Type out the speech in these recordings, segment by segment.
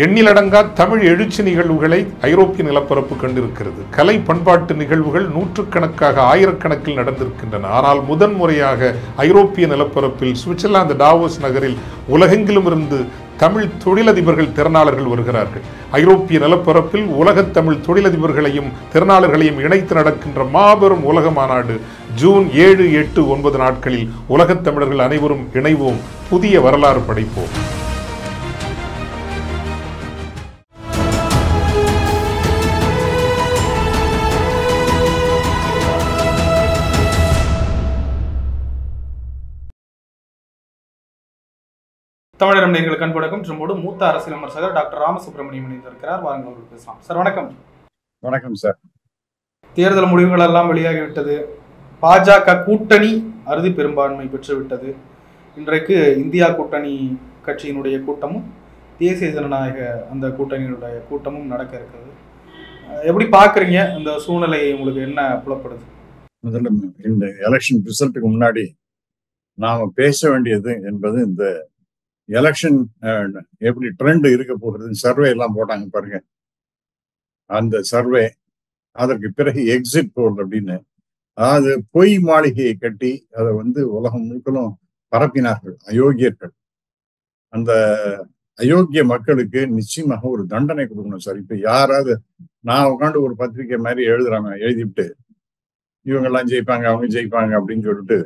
எண்ணிலடங்கா தமிழ் எழுச்சி நிகழ்வுகளை ஐரோப்பிய நிலப்பரப்பு கண்டிருக்கிறது. கலை பண்பாட்டு நிகழ்வுகள் நூற்றுக்கணக்காக ஆயிரக்கணக்கில் நடந்திருக்கின்றன. ஆனால் முதன்முறையாக ஐரோப்பிய நிலப்பரப்பில் சுவிட்சர்லாந்து டாவோஸ் நகரில் உலகெங்கிலும் இருந்து தமிழ் தொழிலதிபர்கள் திறனாளர்கள் வருகிறார்கள். ஐரோப்பிய நிலப்பரப்பில் உலகத் தமிழ் தொழிலதிபர்களையும் திறனாளர்களையும் இணைத்து நடக்கின்ற மாபெரும் உலக மாநாடு ஜூன் 7, 8, 9 நாட்களில் உலகத் தமிழர்கள் அனைவரும் இணைவோம், புதிய வரலாறு படைப்போம். தமிழகம் நேயர்கள் கண்படக்கும் நம்மோடு மூத்த அரசியல் விமர்சகர் டாக்டர் ராமசுப்ரமணியம் இணைந்திருக்கிறார். வாருங்கள் அவர்கள் பேசலாம். சார் வணக்கம். வணக்கம் சார். தேர்தல் முடிவுகள் எல்லாம் வெளியாகிவிட்டது. பாஜக கூட்டணி அறுதி பெரும்பான்மை பெற்றுவிட்டது. இன்றைக்கு இந்தியா கூட்டணி கட்சியினுடைய கூட்டமும் தேசிய ஜனநாயக அந்த கூட்டணியினுடைய கூட்டமும் நடக்க இருக்கிறது. எப்படி பார்க்குறீங்க இந்த சூழ்நிலை? உங்களுக்கு என்ன புலப்படுது? முதல்ல இந்த எலெக்ஷன் ரிசல்ட்டுக்கு முன்னாடி நாம பேச வேண்டியது என்பது இந்த எலெக்ஷன் எப்படி ட்ரெண்ட் இருக்க போகிறது. சர்வே எல்லாம் போட்டாங்க பாருங்க, அந்த சர்வே. அதற்கு பிறகு எக்ஸிட் போல் அப்படின்னு, அதாவது பொய் மாளிகையை கட்டி அதை உலகம் முழுக்கலும் பரப்பினார்கள் அயோக்கியர்கள். அந்த அயோக்கிய மக்களுக்கு நிச்சயமாக ஒரு தண்டனை கொடுக்கணும் சார். இப்ப யாராவது நான் உட்காந்து ஒரு பத்திரிக்கை மாதிரி எழுதிவிட்டு இவங்கெல்லாம் ஜெயிப்பாங்க அவங்க ஜெயிப்பாங்க அப்படின்னு சொல்லிட்டு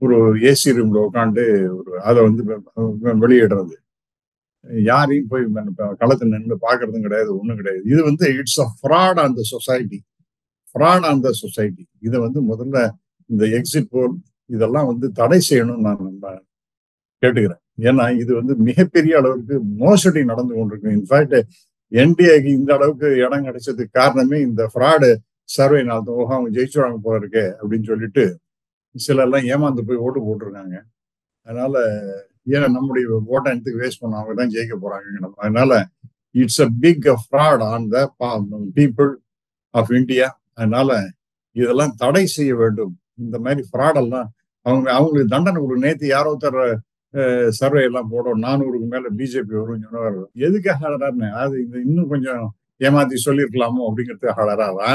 ஒரு ஏசி ரூம்ல உட்காந்து அதை வெளியிடுறது, யாரையும் போய் களத்துல நின்று பாக்குறதும் கிடையாது, ஒண்ணும் கிடையாது. இது it's a fraud on the society, fraud on the society. இதை முதல்ல இந்த எக்ஸிட் போல் இதெல்லாம் தடை செய்யணும்னு நான் கேட்டுக்கிறேன். ஏன்னா இது மிகப்பெரிய அளவுக்கு மோசடி நடந்து கொண்டிருக்கு. இன்ஃபேக்ட் என்டிஏக்கு இந்த அளவுக்கு இடம் கிடைச்சதுக்கு காரணமே இந்த ஃப்ராடு சர்வேனால தான். அவங்க ஜெயிச்சுவாங்க போல இருக்கே அப்படின்னு சொல்லிட்டு சிலர்லாம் ஏமாந்து போய் ஓட்டு போட்டிருக்காங்க. அதனால ஏன்னா நம்முடைய ஓட்டை எடுத்துக்கு வேஸ்ட் பண்ண அவங்க தான் ஜெயிக்க போறாங்க. அதனால it's a big fraud on the people of India. அதனால இதெல்லாம் தடை செய்ய வேண்டும். இந்த மாதிரி ஃப்ராடெல்லாம் அவங்களுக்கு தண்டனை கொடுக்கும். நேற்று யாரோ தர சர்வே எல்லாம் போடும், 400க்கு மேல பிஜேபி வரும் சொன்னார். எதுக்காக அழறாருன்னு, அது இன்னும் கொஞ்சம் ஏமாத்தி சொல்லியிருக்கலாமோ அப்படிங்கிறதுக்கு அழறாரா,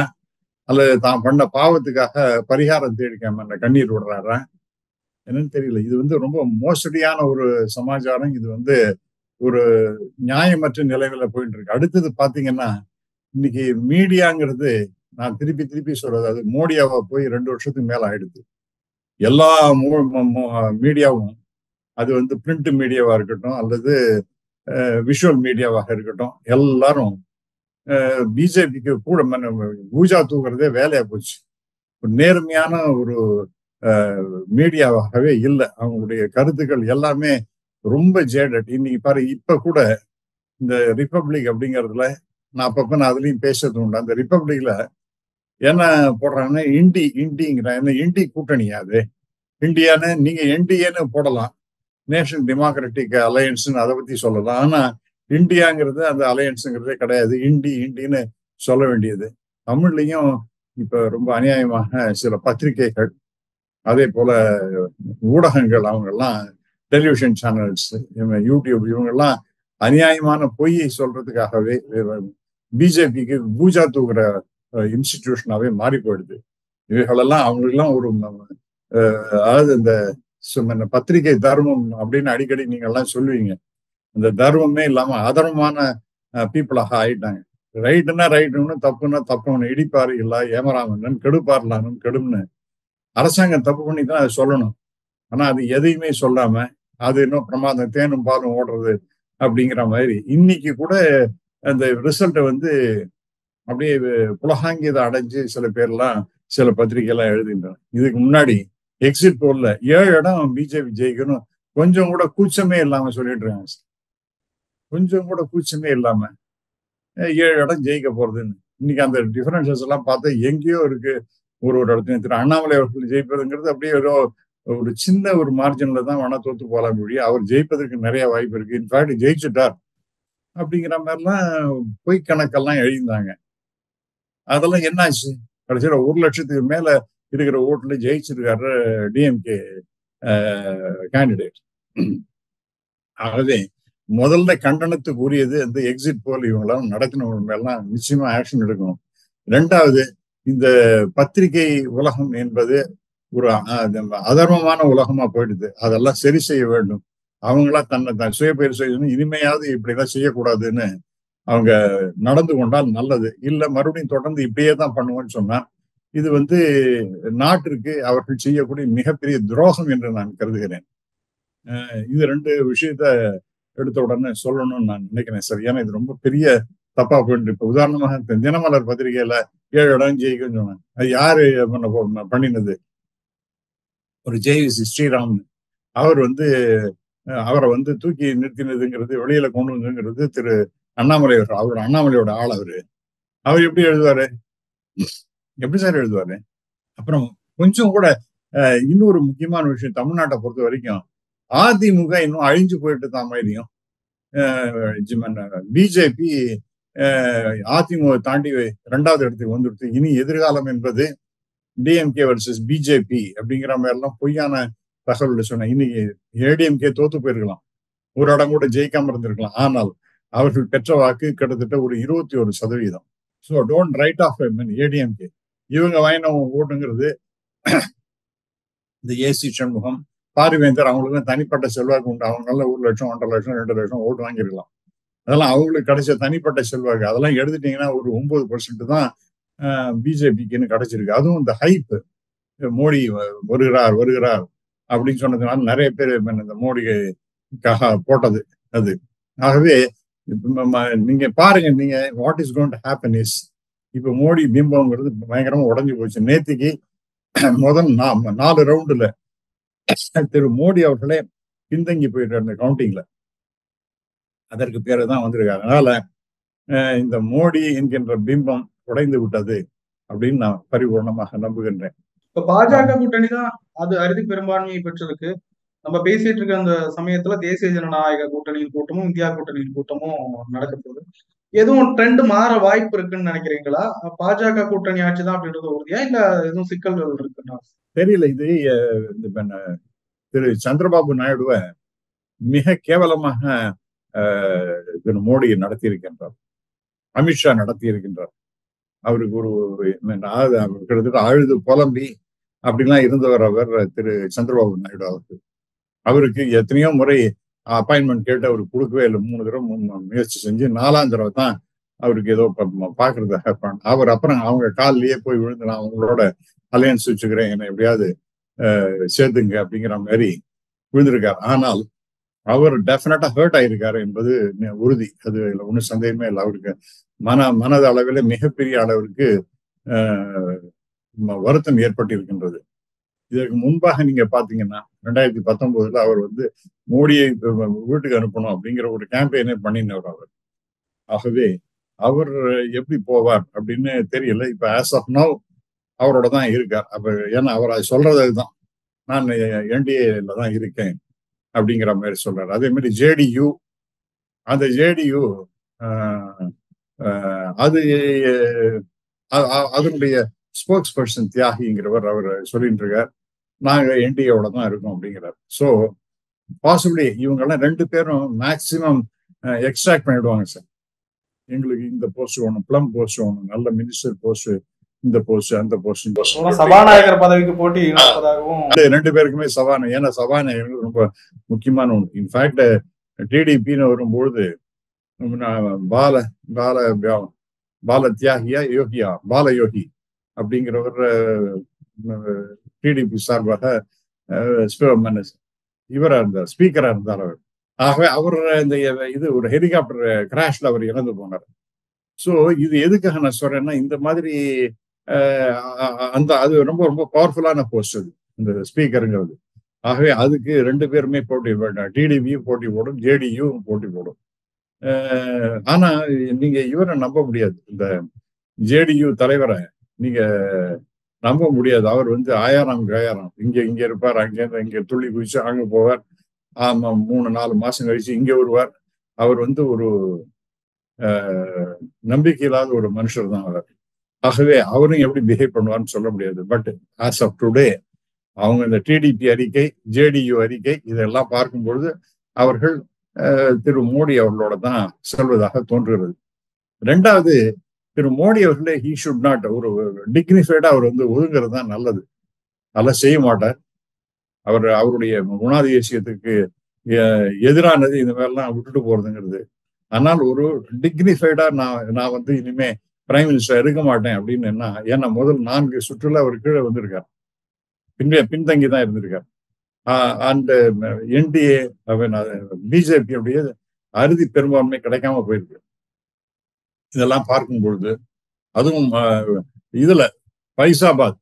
அல்லது தான் பண்ண பாவத்துக்காக பரிகாரம் தேடிக்காம கண்ணீர் விடுறாரா என்னன்னு தெரியல. இது ரொம்ப மோசடியான ஒரு சமாச்சாரம். இது ஒரு நியாயமற்ற நிலையில போயிட்டு இருக்கு. அடுத்தது பாத்தீங்கன்னா, இன்னைக்கு மீடியாங்கிறது, நான் திருப்பி சொல்றது, அது மோடியாவா போய் 2 வருஷத்துக்கு மேல ஆயிடுது. எல்லா மீடியாவும், அது பிரிண்ட் மீடியாவா இருக்கட்டும் அல்லது விஷுவல் மீடியாவாக இருக்கட்டும், எல்லாரும் பிஜேபிக்கு கூட பூஜா தூக்குறதே வேலையா போச்சு. ஒரு நேர்மையான ஒரு மீடியாவாகவே இல்லை. அவங்களுடைய கருத்துக்கள் எல்லாமே ரொம்ப ஜேடட். இன்னைக்கு பாரு, இப்ப கூட இந்த ரிப்பப்ளிக் அப்படிங்கிறதுல நான் அப்பப்ப அதுலயும் பேசுறது உண்டு. அந்த ரிப்பப்ளிக்ல என்ன போடுறாங்கன்னா, இண்டிங்கிற என்ன இண்டி கூட்டணியா? அது இந்தியான்னு நீங்க என்டிஏன்னு போடலாம், நேஷனல் டெமோக்ராட்டிக் அலையன்ஸ்ன்னு அதை பத்தி சொல்லலாம். ஆனா இந்தியாங்கிறது அந்த அலையன்ஸுங்கிறதே கிடையாது. இண்டின்னு சொல்ல வேண்டியது. தமிழ்லையும் இப்ப ரொம்ப அநியாயமாக சில பத்திரிகைகள், அதே போல ஊடகங்கள், அவங்கெல்லாம் டெலிவிஷன் சேனல்ஸ், யூடியூப், இவங்கெல்லாம் அநியாயமான பொய்யை சொல்றதுக்காகவே பிஜேபிக்கு பூஜா தூக்குற இன்ஸ்டிடியூஷனாவே மாறி போயிடுது. இவைகளெல்லாம் அவங்களுக்கெல்லாம் ஒரு அதாவது இந்த பத்திரிகை தர்மம் அப்படின்னு அடிக்கடி நீங்க எல்லாம் சொல்லுவீங்க. இந்த தர்மமே இல்லாம அதர்மமான பீப்புளாக ஆயிட்டாங்க. ரைட்டுன்னா ரைட்டுன்னு, தப்புன்னா தப்புன்னு, இடிப்பாரு இல்ல ஏமராமன், கெடுப்பார்லான்னு கெடும்னு அரசாங்கம் தப்பு பண்ணி தான் அதை சொல்லணும். ஆனா அது எதையுமே சொல்லாம அது இன்னும் பிரமாதம், தேனும் பாலும் ஓடுறது அப்படிங்கிற மாதிரி இன்னைக்கு கூட அந்த ரிசல்ட்டை அப்படியே புலகாங்கியதை அடைஞ்சு சில பேர்லாம் சில பத்திரிகைலாம் எழுதின்றாங்க. இதுக்கு முன்னாடி எக்ஸிட் போல்ல 7 இடம் பிஜேபி ஜெயிக்கணும், கொஞ்சம் கூட கூச்சமே இல்லாம சொல்லிட்டு இருக்காங்க. கொஞ்சம் கூட கூச்சமே இல்லாம 7 இடம் ஜெயிக்க போறதுன்னு. இன்னைக்கு அந்த டிஃபரன்சஸ் எல்லாம் பார்த்தா எங்கேயோ இருக்கு. ஒரு இடத்துல திரு அண்ணாமலை அவர்கள் ஜெயிப்பதுங்கிறது அப்படியே ஒரு சின்ன ஒரு மார்ஜின்ல தான் வேணா தோத்து போலாம் முடியும். அவர் ஜெயிப்பதற்கு நிறைய வாய்ப்பு இருக்கு. இன்ஃபேக்ட் ஜெயிச்சுட்டார் அப்படிங்கிற மாதிரிலாம் பொய் கணக்கெல்லாம் எழுதியிருந்தாங்க. அதெல்லாம் என்னாச்சு? கடைசியில 1 லட்சத்துக்கு மேல இருக்கிற ஓட்டுல ஜெயிச்சிருக்காரு டிஎம்கே கேண்டிடேட். ஆகவே முதல்ல கண்டனத்துக்கு உரியது அந்த எக்ஸிட் போல் இவங்களாம் நடத்தினவங்க மேலாம் நிச்சயமா ஆக்ஷன் எடுக்கணும். ரெண்டாவது, இந்த பத்திரிகை உலகம் என்பது ஒரு அதர்மமான உலகமா போயிடுது. அதெல்லாம் சரி செய்ய வேண்டும். அவங்களா தன்னை சுயபெயர் செய்யணும். இனிமையாவது இப்படிலாம் செய்யக்கூடாதுன்னு அவங்க நடந்து கொண்டால் நல்லது. இல்ல மறுபடியும் தொடர்ந்து இப்படியே தான் பண்ணுவோம்னு சொன்னா இது நாட்டிற்கு அவர்கள் செய்யக்கூடிய மிகப்பெரிய துரோகம் என்று நான் கருதுகிறேன். இது ரெண்டு விஷயத்த எடுத்த உடனே சொல்லணும்னு நான் நினைக்கிறேன் சார். ஏன்னா இது ரொம்ப பெரிய தப்பா போயிட்டு. இப்ப உதாரணமாக தினமலர் பத்திரிகையில 7 இடம் ஜெயிக்கும்னு சொன்னாங்க. அது யாரு பண்ணினது? ஒரு ஜேவிசி ஸ்ரீராம் அவர் அவரை தூக்கி நிறுத்தினதுங்கிறது, வெளியில கொண்டு வந்ததுங்கிறது திரு அண்ணாமலை. அவர் அண்ணாமலையோட ஆள். அவர் எப்படி எழுதுவாரு? எப்படி சார் எழுதுவாரு? அப்புறம் கொஞ்சம் கூட இன்னொரு முக்கியமான விஷயம், தமிழ்நாட்டை பொறுத்த வரைக்கும் அதிமுக இன்னும் அழிஞ்சு போயிட்டு தான் மாதிரியும், பிஜேபி அதிமுக தாண்டி 2வது இடத்துக்கு வந்துடுது. இனி எதிர்காலம் என்பது டிஎம்கே வர்சஸ் பிஜேபி அப்படிங்கிற மாதிரி எல்லாம் பொய்யான தகவல் சொன்னேன். இன்னைக்கு ஏடிஎம்கே தோத்து போயிருக்கலாம், ஒரு இடம் கூட ஜெயிக்காம இருந்திருக்கலாம். ஆனால் அவர்கள் பெற்ற வாக்கு கிட்டத்தட்ட ஒரு 21%. So don't write off ADMK. இவங்க வாங்கின ஓட்டுங்கிறது இந்த ஏசி சண்முகம், பாரிவேந்தர், அவங்களுக்கு தனிப்பட்ட செல்வாக்கு உண்டு. அவங்களால 1 லட்சம் 1.5 லட்சம் 2 லட்சம் ஓட்டு வாங்கிருக்கலாம். அதெல்லாம் அவங்களுக்கு கிடைச்ச தனிப்பட்ட செல்வாக்கு. அதெல்லாம் எடுத்துட்டீங்கன்னா ஒரு 9% தான் பிஜேபிக்குன்னு கிடைச்சிருக்கு. அதுவும் இந்த ஹைப், மோடி வருகிறார் அப்படின்னு சொன்னதுனால நிறைய பேர் இந்த மோடிக்காக போட்டது அது. ஆகவே நீங்க பாருங்க, நீங்க what is going to happen is, இப்ப மோடி பிம்பம்ங்கிறது பயங்கரமா உடஞ்சு போச்சு. நேத்திக்கு முதல் 4 ரவுண்டுல திரு மோடி அவர்களே பின்தங்கி போயிட்டு இருந்த கவுண்டிங்ல அதற்கு பேரு தான் வந்திருக்காரு. அதனால இந்த மோடி என்கின்ற பிம்பம் உடைந்து விட்டது அப்படின்னு நான் பரிபூர்ணமாக நம்புகின்றேன். இப்ப பாஜக கூட்டணி தான் அது அறுதி பெரும்பான்மையை பெற்றிருக்கு. நம்ம பேசிட்டு இருக்க அந்த சமயத்துல தேசிய ஜனநாயக கூட்டணியின் கூட்டமும் இந்தியா கூட்டணியின் கூட்டமும் நடக்க போகுது. எதுவும் ட்ரெண்ட் மாற வாய்ப்பு இருக்குன்னு நினைக்கிறீங்களா? பாஜக கூட்டணி ஆட்சி தான் அப்படின்றது உறுதியா, இல்ல எதுவும் சிக்கல்கள் இருக்குன்னா? தெரியல. இது திரு சந்திரபாபு நாயுடுவை மிக கேவலமாக திரு மோடி நடத்தி இருக்கின்றார், அமித்ஷா நடத்தி இருக்கின்றார். அவருக்கு ஒரு கிட்டத்தட்ட அழுது புலம்பி அப்படிலாம் இருந்தவர் அவர் திரு சந்திரபாபு நாயுடு. அவருக்கு எத்தனையோ முறை அப்பாயின்மெண்ட் கேட்டு அவருக்கு கொடுக்கவே இல்லை. 3 தடவை முயற்சி செஞ்சு 4ஆம் தடவை தான் அவருக்கு ஏதோ பாக்குறதாக அவர் அப்புறம் அவங்க காலிலேயே போய் விழுந்து, நான் அவங்களோட அலையன்ஸ் வச்சுக்கிறேன், என்னை எப்படியாவது சேர்த்துங்க அப்படிங்கிற மாதிரி விழுந்திருக்காரு. ஆனால் அவர் டெஃபினட்டா ஹர்ட் ஆயிருக்காரு என்பது உறுதி. அது ஒன்றும் சந்தேகமே இல்லை. அவருக்கு மனது அளவில் மிகப்பெரிய அளவிற்கு வருத்தம் ஏற்பட்டிருக்கின்றது. இதற்கு முன்பாக நீங்க பாத்தீங்கன்னா 2019 அவர் மோடியை வீட்டுக்கு அனுப்பணும் அப்படிங்கிற ஒரு கேம்பெயினே பண்ணினவர் அவர். ஆகவே அவர் எப்படி போவார் அப்படின்னு தெரியல. இப்ப ஆஸ் ஆஃப் நவ் அவரோட தான் இருக்கார். அப்ப ஏன்னா அவர் சொல்றது அதுதான், நான் என்டிஏல தான் இருக்கேன் அப்படிங்கிற மாதிரி சொல்றாரு. அதே மாதிரி ஜேடியு, அந்த ஜேடியு அதனுடைய ஸ்போக்ஸ் பர்சன் தியாகிங்கிறவர் அவர் சொல்லிட்டு இருக்கார், நாங்க என்டிஏவோட தான் இருக்கோம் அப்படிங்கிறார். ஸோ பாசிபிளி இவங்கெல்லாம் 2 பேரும் மேக்சிமம் எக்ஸ்ட்ராக்ட் பண்ணிடுவாங்க சார். எங்களுக்கு இந்த போஸ்ட் வேணும், பிளம் போஸ்ட் வேணும், நல்ல மினிஸ்டர் போஸ்ட், இந்த போஸ்ட் அந்த போஸ்ட், சபாநாயகர் பதவிக்கு போட்டி 2 பேருக்குமே சபாநாயகர். ஏன்னா சபாநாயகர் ரொம்ப முக்கியமான ஒன்று. இன்ஃபேக்ட் டிடிபின்னு வரும்பொழுது பால தியாகியா யோகியா பால யோகி அப்படிங்கிறவர் டிடிபி சார்பாக இவரா இருந்தார், ஸ்பீக்கரா இருந்தார் அவர். ஆகவே அவர் இது ஒரு ஹெலிகாப்டர் கிராஷ்ல அவர் இறந்து போனார். ஸோ இது எதுக்காக நான் சொல்றேன்னா, இந்த மாதிரி அது ரொம்ப ரொம்ப பவர்ஃபுல்லான போஸ்ட் அது, இந்த ஸ்பீக்கருங்கிறது. ஆகவே அதுக்கு 2 பேருமே போட்டி போட்டாங்க. டிடிபியும் போட்டி போடும், ஜேடியும் போட்டி போடும். ஆனா நீங்க இவரை நம்ப முடியாது, இந்த ஜேடியு தலைவரை நீங்க நம்ப முடியாது. அவர் ஆயாரம் கயாரம், இங்க இருப்பார், அங்கேருந்து இங்க துள்ளி குதிச்சு அங்க போவார். ஆமா, 3-4 மாசம் கழிச்சு இங்க வருவார். அவர் ஒரு நம்பிக்கை இல்லாத ஒரு மனுஷர் தான் அவர். ஆகவே அவரும் எப்படி பிஹேவ் பண்ணுவார்னு சொல்ல முடியாது. பட் ஆஸ் ஆஃப் டுடே அவங்க இந்த டிடிபி அறிக்கை, ஜேடியு அறிக்கை இதெல்லாம் பார்க்கும்பொழுது அவர்கள் திரு மோடி அவர்களோட தான் செல்வதாக தோன்றுகிறது. ரெண்டாவது, திரு மோடி அவர்களே ஹீ ஷுட் நாட், ஒரு டிக்னிஃபைடா அவர் வந்து ஒதுங்கிறது தான் நல்லது. அதெல்லாம் செய்ய மாட்டார். அவருடைய குணாதிசயத்துக்கு எதிரானது இந்த மாதிரிலாம் விட்டுட்டு போறதுங்கிறது. ஆனால் ஒரு டிக்னிஃபைடா நான் வந்து இனிமே பிரைம் மினிஸ்டர் இருக்க மாட்டேன் அப்படின்னு என்ன, ஏன்னா முதல் 4 சுற்றுல அவர் கீழே வந்திருக்கார், பின்தங்கி தான் இருந்திருக்கார். அந்த என்டிஏ பிஜேபியுடைய அறுதி பெரும்பான்மை கிடைக்காம போயிருக்கு. இதெல்லாம் பார்க்கும் பொழுது, அதுவும் இதுல பைசாபாத்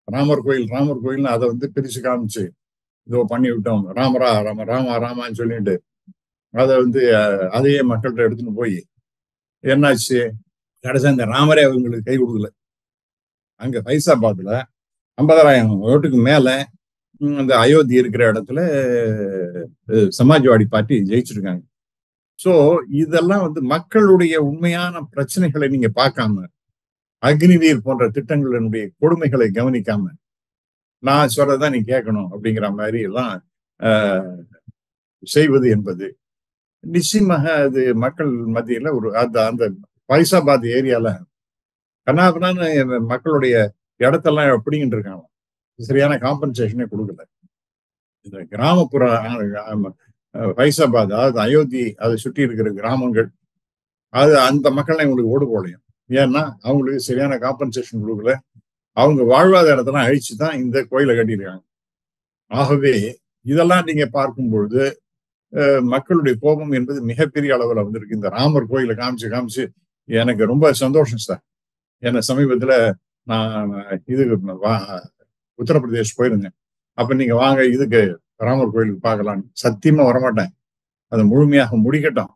ராமர் கோயில்னு அதை வந்து பிரிச்சு காமிச்சு இதோ பண்ணி விட்டோம், ராமான்னு சொல்லிட்டு அதை வந்து அதையே மக்கள்கிட்ட எடுத்துன்னு போய் என்னாச்சு, கடைசி அந்த ராமரே அவங்களுக்கு கை கொடுக்கல. அங்க பைசாபாத்ல 50,000 ஓட்டுக்கு மேல அந்த அயோத்தி இருக்கிற இடத்துல சமாஜ்வாடி பார்ட்டி ஜெயிச்சிருக்காங்க. சோ இதெல்லாம் வந்து மக்களுடைய உண்மையான பிரச்சனைகளை நீங்க பார்க்காம, அக்னிவீர் போன்ற திட்டங்களினுடைய கொடுமைகளை கவனிக்காம, நான் சொல்றதான் நீ கேட்கணும் அப்படிங்கிற மாதிரி எல்லாம் செய்வது என்பது நிச்சயமாக அது மக்கள் மத்தியில ஒரு அந்த பைசாபாத் ஏரியால கண்ணாபின்னான்னு மக்களுடைய இடத்தெல்லாம் எப்படின்னு இருக்காங்க, சரியான காம்பன்சேஷனே கொடுக்கல. இந்த கிராமப்புற பைசாபாத், அதாவது அயோத்தி அதை சுற்றி இருக்கிற கிராமங்கள், அது அந்த மக்கள் உங்களுக்கு ஓடு போலையும். ஏன்னா அவங்களுக்கு சரியான காம்பன்சேஷன் கொடுக்கல. அவங்க வாழ்வாதாரத்தெல்லாம் அழிச்சுதான் இந்த கோயிலை கட்டியிருக்காங்க. ஆகவே இதெல்லாம் நீங்க பார்க்கும் பொழுது மக்களுடைய கோபம் என்பது மிகப்பெரிய அளவில் வந்திருக்கு. இந்த ராமர் கோயிலை காமிச்சு எனக்கு ரொம்ப சந்தோஷம் சார். ஏன்னா சமீபத்துல நான் இதுக்கு உத்தரப்பிரதேஷ் போயிருந்தேன். அப்ப நீங்க வாங்க இதுக்கு ராமர் கோயிலுக்கு பார்க்கலாம். சத்தியமா வரமாட்டேன், அதை முழுமையாக முடிக்கட்டும்,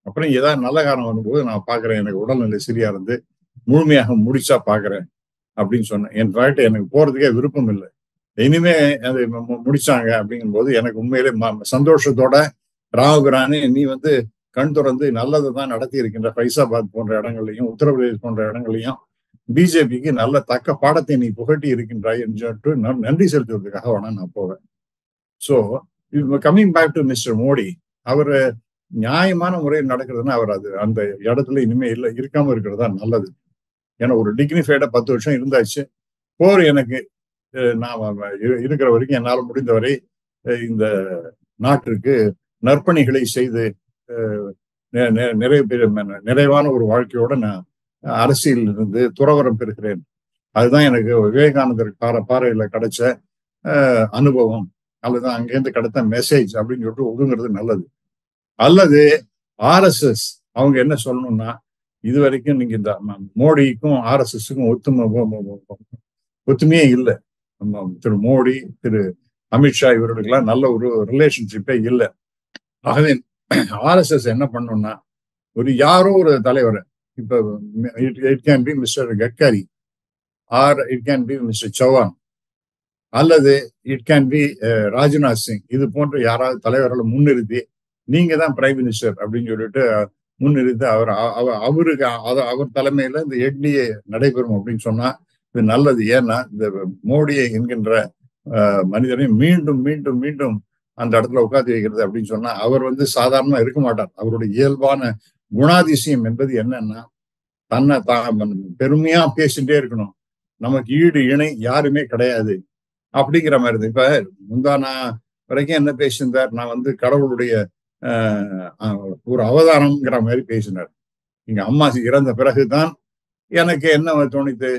அப்புறம் ஏதாவது நல்ல காரணம் வரும்போது நான் பாக்குறேன், எனக்கு உடல்நிலை சரியா இருந்து முழுமையாக முடிச்சா பாக்குறேன் அப்படின்னு சொன்னேன். இன்ஃபேக்ட் எனக்கு போறதுக்கே விருப்பம் இல்லை. இனிமே அது முடிச்சாங்க அப்படிங்கும் போது எனக்கு உண்மையிலே சந்தோஷத்தோட, ராமபிரானே நீ வந்து கண் திறந்து நல்லதை தான் நடத்தி இருக்கின்ற, பைசாபாத் போன்ற இடங்களையும் உத்தரப்பிரதேஷ் போன்ற இடங்களையும் பிஜேபிக்கு நல்ல தக்க பாடத்தை நீ புகட்டி இருக்கின்றாய் என்று நன்றி செலுத்துவதற்காக வேணா நான் போவேன். So coming back to mister Modi, அவர் நியாயமான முறையில் நடக்கிறதுன்னா அவர் அது அந்த இடத்துல இனிமே இருக்காம இருக்கிறதா நல்லது. ஏன்னா ஒரு டிக்னிஃபைடா 10 வருஷம் இருந்தாச்சு. போர் எனக்கு நான் இருக்கிற வரைக்கும் என்னால் முடிந்தவரை இந்த நாட்டிற்கு நற்பணிகளை செய்து நிறைவான ஒரு வாழ்க்கையோட நான் அரசியல் இருந்து துறவரம் பெறுகிறேன். அதுதான் எனக்கு விவேகானந்தர் பாறையில கிடைச்ச அனுபவம், அல்லது அங்கேருந்து கிடைத்த மெசேஜ் அப்படின்னு சொல்லிட்டு ஒதுங்கிறது நல்லது. அல்லது RSS அவங்க என்ன சொல்லணும்னா, இது வரைக்கும் நீங்க இந்த மோடிக்கும் RSSக்கும் ஒத்துமையே இல்லை. திரு மோடி, திரு அமித்ஷா இவர்களுக்கெல்லாம் நல்ல ஒரு ரிலேஷன்ஷிப்பே இல்லை. ஆகவே RSS என்ன பண்ணணும்னா, யாரோ ஒரு தலைவர், இப்ப it can be mister Gadkari, or it can be mister Chouhan, அல்லது it can be Rajnath Singh, இது போன்ற யாராவது தலைவர்களை முன்னிறுத்தி நீங்க தான் பிரைம் மினிஸ்டர் அப்படின்னு சொல்லிட்டு முன்னிறுத்தி அவருக்கு அவர் தலைமையில இந்த என்டிஏ நடைபெறும் அப்படின்னு சொன்னா இது நல்லது. ஏன்னா இந்த மோடியை என்கின்ற மனிதரை மீண்டும் மீண்டும் மீண்டும் அந்த இடத்துல உட்காந்து வைக்கிறது அப்படின்னு சொன்னா அவர் வந்து சாதாரணமா இருக்க மாட்டார். அவருடைய இயல்பான குணாதிசயம் என்பது என்னன்னா, தன்னை பெருமையா பேசிட்டே இருக்கணும், நமக்கு ஈடு இணை யாருமே கிடையாது அப்படிங்கிற மாதிரி இருக்கு. இப்ப முந்தானா வரைக்கும் என்ன பேசியிருந்தார், நான் வந்து கடவுளுடைய ஒரு அவதாரம்ங்கிற மாதிரி பேசினார். எங்க அம்மா இறந்த பிறகுதான் எனக்கு என்ன தோணித்து,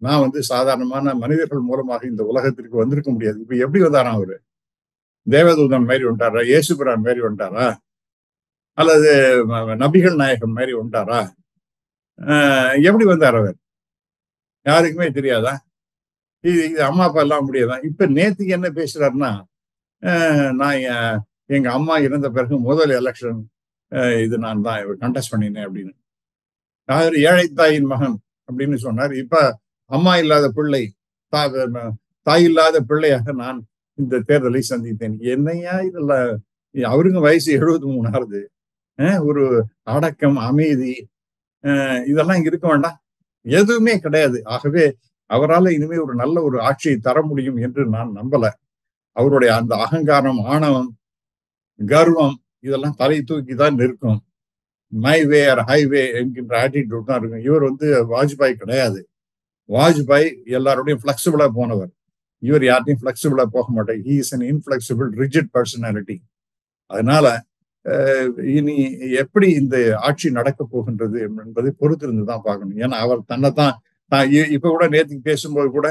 நான் வந்து சாதாரணமான மனிதர்கள் மூலமாக இந்த உலகத்திற்கு வந்திருக்க முடியாது. இப்ப எப்படி வந்தாராம் அவரு? தேவதூதன் மாதிரி வந்துட்டாரா? இயேசுபிரான் மாதிரி வந்துட்டாரா? அல்லது நபிகள் நாயகம் மாதிரி வந்துட்டாரா? எப்படி வந்தார் அவர்? யாருக்குமே தெரியாதா? இது அம்மா அப்பா எல்லாம் முடியாதான். இப்ப நேத்துக்கு என்ன பேசுறாருன்னா, நான் எங்க அம்மா இறந்த பிறகு முதல் எலெக்ஷன் இது நான் தான் கண்டெஸ்ட் பண்ணினேன் அப்படின்னு. அவர் ஏழை தாயின் மகன் அப்படின்னு சொன்னார். இப்ப அம்மா இல்லாத பிள்ளை, தாய் இல்லாத பிள்ளையாக நான் இந்த தேர்தலை சந்தித்தேன். என்னையா இதெல்லாம், அவருங்க வயசு 73 ஆகுது. ஒரு அடக்கம், அமைதி, இதெல்லாம் இருக்க வேண்டாம்? எதுவுமே கிடையாது. ஆகவே அவரால் இனிமே ஒரு நல்ல ஒரு ஆட்சியை தர முடியும் என்று நான் நம்பல. அவருடைய அந்த அகங்காரம், ஆணவம், கர்வம் இதெல்லாம் தலை தூக்கி தான் நிற்கும். மை வே ஆர் ஹைவே என்கின்ற ஆட்டிடியூட் தான் இருக்கும். இவர் வாஜ்பாய் கிடையாது. வாஜ்பாய் எல்லாரோடையும் பிளெக்சிபிளா போனவர். இவர் யார்ட்டையும் பிளெக்சிபிளா போக மாட்டார். He is an inflexible rigid personality. அதனால இனி எப்படி இந்த ஆட்சி நடக்க போகின்றது என்பதை பொறுத்திருந்து தான் பார்க்கணும். ஏன்னா அவர் தன்னைத்தான் இப்ப கூட நேற்றுக்கு பேசும்போது கூட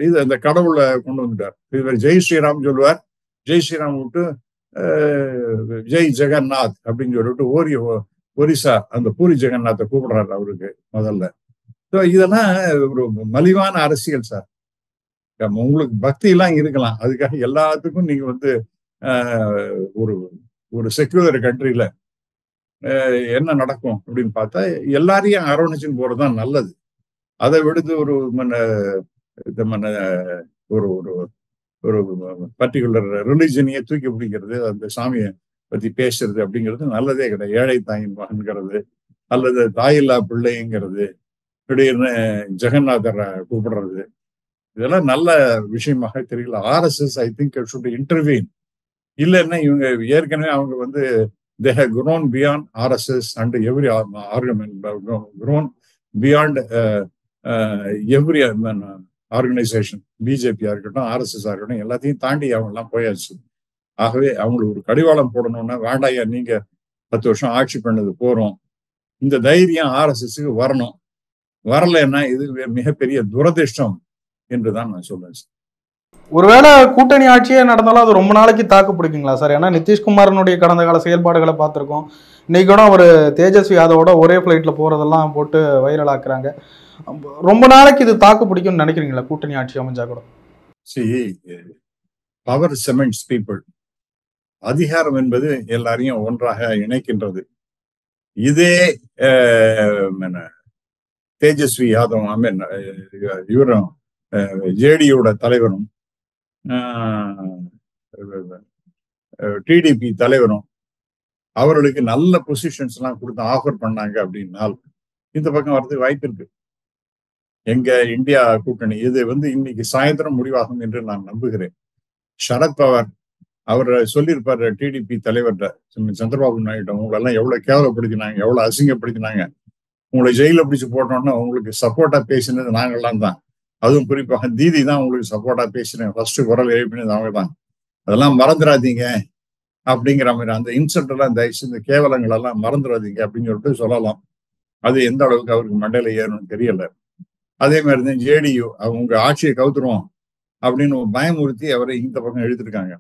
இது அந்த கடவுளை கொண்டு வந்துட்டார். இவர் ஜெய் ஸ்ரீராம் சொல்லுவார். ஜெய் ஸ்ரீராம் விட்டு ஜெய் ஜெகநாத் அப்படின்னு சொல்லிட்டு ஒரிசா அந்த பூரி ஜெகநாத்தை கூப்பிடுறாரு அவருக்கு முதல்ல. ஸோ இதெல்லாம் ஒரு மலிவான அரசியல் சார். உங்களுக்கு பக்தி எல்லாம் இருக்கலாம், அதுக்காக எல்லாத்துக்கும் நீங்க ஒரு ஒரு செக்யூலர் கண்ட்ரியில என்ன நடக்கும் அப்படின்னு பார்த்தா எல்லாரையும் அரவணைச்சுன்னு போறதுதான் நல்லது. அதை விடுத்து ஒரு ஒரு பர்டிகுலர் ரிலிஜனையே தூக்கி பிடிக்கிறது, அந்த சாமியை பத்தி பேசுறது அப்படிங்கிறது நல்லதே கிடையாது. ஏழை தாயின் மகன்கிறது அல்லது தாயில்லா பிள்ளைங்கிறது, திடீர்னு ஜெகநாதரை கூப்பிடுறது, இதெல்லாம் நல்ல விஷயமாக தெரியல. RSS I think should intervene. இல்லைன்னா இவங்க ஏற்கனவே அவங்க they have grown beyond RSS and every argument, grown beyond every organisation. பிஜேபியா இருக்கட்டும், RSS இருக்கட்டும், எல்லாத்தையும் தாண்டி அவங்க எல்லாம் போயாச்சு. ஆகவே அவங்களுக்கு ஒரு கடிவாளம் போடணும்னா, வேண்டாயா நீங்க 10 வருஷம் ஆட்சி பண்ணது போறோம், இந்த தைரியம் RSSக்கு வரணும். வரலைன்னா இது மிகப்பெரிய துரதிர்ஷ்டம் என்றுதான் நான் சொல்றேன். ஒருவேளை கூட்டணி ஆட்சியே நடந்தாலும் அது ரொம்ப நாளைக்கு தாக்கு பிடிக்குங்களா சார்? ஏன்னா நிதிஷ்குமாரனுடைய கடந்த கால செயல்பாடுகளை பார்த்துருக்கோம். இன்னைக்கு கூட அவர் தேஜஸ்வி யாதவோட ஒரே ஃபிளைட்ல போறதெல்லாம் போட்டு வைரல் ஆக்குறாங்க. ரொம்ப நாளைக்கு இது தாக்கு பிடிக்கும்னு நினைக்கிறீங்களா கூட்டணி ஆட்சி அமைஞ்சா கூட? Power cements people. அதிகாரம் என்பது எல்லாரையும் ஒன்றாக இணைக்கின்றது. இதே தேஜஸ்வி யாதவ் இவரும் ஜேடியோட தலைவரும் டிடிபி தலைவரும் அவர்களுக்கு நல்ல பொசிஷன்ஸ் எல்லாம் கொடுத்து ஆஃபர் பண்ணாங்க அப்படின்னால் இந்த பக்கம் வர்றதுக்கு வாய்ப்பு இருக்கு. எங்க இந்தியா கூட்டணி இது இன்னைக்கு சாயந்தரம் முடிவாகும் என்று நான் நம்புகிறேன். சரத்பவார் அவர் சொல்லியிருப்பாரு டிடிபி தலைவர்கிட்ட, சந்திரபாபு நாயுடு உங்களெல்லாம் எவ்வளவு கேவலப்படுத்தினாங்க, எவ்வளவு அசிங்கப்படுத்தினாங்க, உங்களை ஜெயில பிடிச்சு போட்டோம்னா உங்களுக்கு சப்போர்ட்டா பேசினது நாங்கள்லாம் தான், அதுவும் குறிப்பாக தீதி தான் உங்களுக்கு சப்போர்ட்டா பேசினேன், ஃபர்ஸ்ட் குரல் எழுப்பினது அவங்க தான், அதெல்லாம் மறந்துடாதீங்க அப்படிங்கிற மாதிரி அந்த இன்சல்ட் எல்லாம் தயவுசெய்து இந்த கேவலங்கள் எல்லாம் மறந்துடாதீங்க அப்படின்னு சொல்லிட்டு சொல்லலாம். அது எந்த அளவுக்கு அவருக்கு மண்டையில ஏறணும்னு தெரியல. அதே மாதிரி தான் ஜேடியு அவங்க ஆட்சியை கவுத்துருவோம் அப்படின்னு பயமுறுத்தி அவரை இந்த பக்கம் எழுதிருக்காங்க.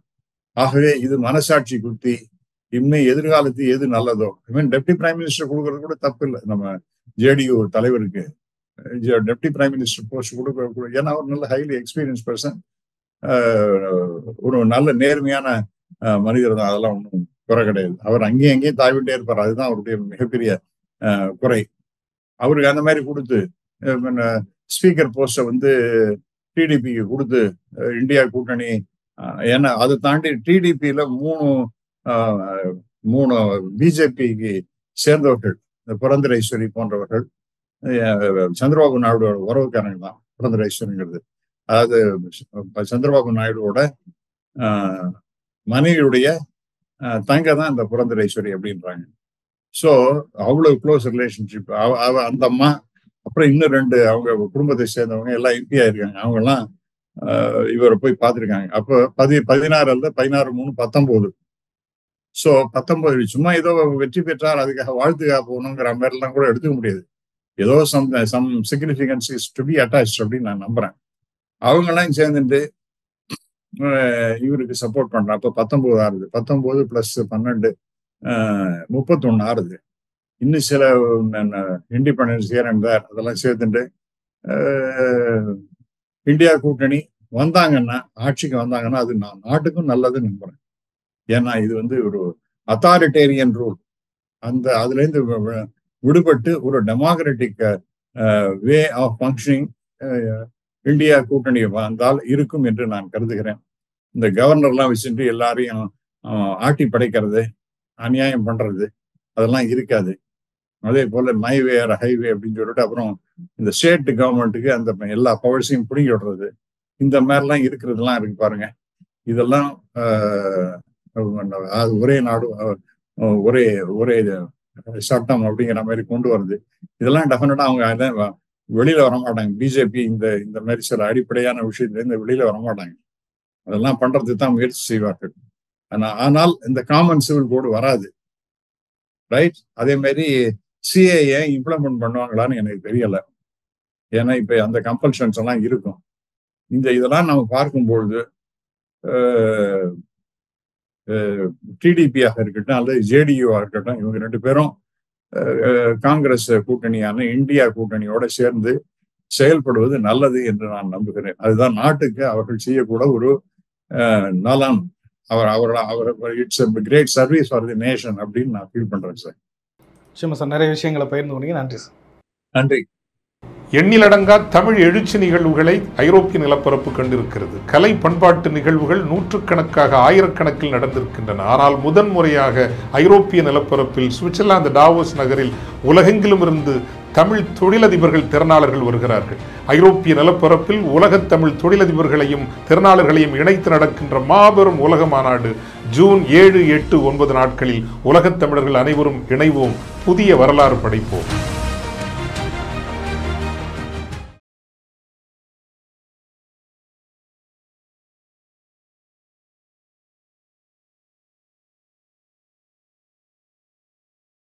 ஆகவே இது மனசாட்சி குத்தி இனிமே எதிர்காலத்து எது நல்லதோ, டெப்டி பிரைம் மினிஸ்டர் கொடுக்கறது கூட தப்பு இல்லை. நம்ம ஜேடியு தலைவருக்கு டெப்டி பிரைம் மினிஸ்டர் போஸ்ட் கொடுக்க, ஏன்னா அவர் நல்ல ஹைலி எக்ஸ்பீரியன்ஸ் பர்சன், ஒரு நல்ல நேர்மையான மனிதர் தான், அதெல்லாம் ஒன்றும் குறை கிடையாது. அவர் அங்கேயும் தாவிட்டே இருப்பார், அதுதான் அவருடைய மிகப்பெரிய குறை. அவருக்கு அந்த மாதிரி கொடுத்து ஸ்பீக்கர் போஸ்ட டிடிபிக்கு கொடுத்து இந்தியா கூட்டணி, ஏன்னா அதை தாண்டி டிடிபியில மூணு பிஜேபிக்கு சேர்ந்தவர்கள், புரந்தரேஸ்வரி போன்றவர்கள் சந்திரபாபு நாயுடுவோட உறவுக்காரங்க தான். புரந்தரேஸ்வரிங்கிறது அதாவது சந்திரபாபு நாயுடுவோட மனைவியுடைய தங்க தான் இந்த புரந்தரேஸ்வரி அப்படின்றாங்க. ஸோ அவ்வளவு க்ளோஸ் ரிலேஷன்ஷிப். அந்த அம்மா அப்புறம் இன்னும் 2 அவங்க குடும்பத்தை சேர்ந்தவங்க எல்லாம் எம்பி ஆயிருக்காங்க. அவங்க எல்லாம் இவரை போய் பார்த்துருக்காங்க. அப்போ 16 அல்ல 16, 3, 19. ஸோ 19 சும்மா ஏதோ வெற்றி பெற்றார் அதுக்காக வாழ்த்துக்காக போகணுங்கிற மாதிரிலாம் கூட எடுத்துக்க முடியாது. ஏதோ some significance is to be attached அப்படின்னு நான் நம்புறேன். அவங்கெல்லாம் சேர்ந்துட்டு இவருக்கு சப்போர்ட் பண்றாங்க. அப்போ 19 ஆறுது, 19 + 12 31 ஆறுது. இன்னும் சில இண்டிபெண்டன்ஸ் ஹியர் அண்ட் தேர் அதெல்லாம் சேர்த்துட்டு இந்தியா கூட்டணி வந்தாங்கன்னா, ஆட்சிக்கு வந்தாங்கன்னா அது நாட்டுக்கும் நல்லதுன்னு நம்புறேன். ஏன்னா இது ஒரு அத்தாரிட்டேரியன் ரூல், அதுல இருந்து விடுபட்டு ஒரு democratic way of functioning India கூட்டணி வந்தால் இருக்கும் என்று நான் கருதுகிறேன். இந்த கவர்னர்லாம் வச்சுட்டு எல்லாரையும் ஆட்டி படைக்கிறது, அநியாயம் பண்றது அதெல்லாம் இருக்காது. அதே போல மை வே ஆர் ஹைவே அப்படின்னு சொல்லிட்டு அப்புறம் இந்த ஸ்டேட் கவர்மெண்ட்டுக்கு அந்த எல்லா பவர்ஸையும் பிடிங்கி விடுறது, இந்த மாதிரிலாம் இருக்கிறதுலாம் இருக்கு பாருங்க. இதெல்லாம் அது ஒரே நாடு ஒரே ஒரே சட்டம் அப்படிங்கிற மாதிரி கொண்டு வருது. இதெல்லாம் டெஃபினட்டா அவங்க வெளியில வரமாட்டாங்க. பிஜேபி இந்த மாதிரி சில அடிப்படையான விஷயத்துல இருந்து வெளியில வரமாட்டாங்க. அதெல்லாம் பண்றதுக்கு தான் முயற்சி செய்வார்கள். ஆனால் இந்த காமன் சிவில் கோடு வராது, ரைட்? அதே மாதிரி சிஏஏ இம்ப்ளிமெண்ட் பண்ணுவாங்களான்னு எனக்கு தெரியல. ஏன்னா இப்ப அந்த கம்பல்ஷன்ஸ் எல்லாம் இருக்கும். இதெல்லாம் நம்ம பார்க்கும்பொழுது டிடிபியாக இருக்கட்டும் அல்லது ஜேடியூவா இருக்கட்டும், இவங்க 2 பேரும் காங்கிரஸ் கூட்டணியான இந்தியா கூட்டணியோட சேர்ந்து செயல்படுவது நல்லது என்று நான் நம்புகிறேன். அதுதான் நாட்டுக்கு அவர்கள் செய்யக்கூட ஒரு நலன். It's a great service for the nation அப்படின்னு நான் ஃபீல் பண்றேன் சார். சார், நிறைய விஷயங்களை பகிர்ந்து கொண்டீங்க. நன்றி சார். நன்றி. எண்ணிலடங்கா தமிழ் எழுச்சி நிகழ்வுகளை ஐரோப்பிய நிலப்பரப்பு கண்டிருக்கிறது. கலை பண்பாட்டு நிகழ்வுகள் நூற்றுக்கணக்காக ஆயிரக்கணக்கில் நடந்திருக்கின்றன. ஆனால் முதன்முறையாக ஐரோப்பிய நிலப்பரப்பில் சுவிட்சர்லாந்து டாவோஸ் நகரில் உலகெங்கிலும் இருந்து தமிழ் தொழிலதிபர்கள் திறனாளர்கள் வருகிறார்கள். ஐரோப்பிய நிலப்பரப்பில் உலகத் தமிழ் தொழிலதிபர்களையும் திறனாளர்களையும் இணைத்து நடக்கின்ற மாபெரும் உலக மாநாடு ஜூன் 7, 8, 9 நாட்களில் உலகத் தமிழர்கள் அனைவரும் இணைவோம், புதிய வரலாறு படைப்போம்.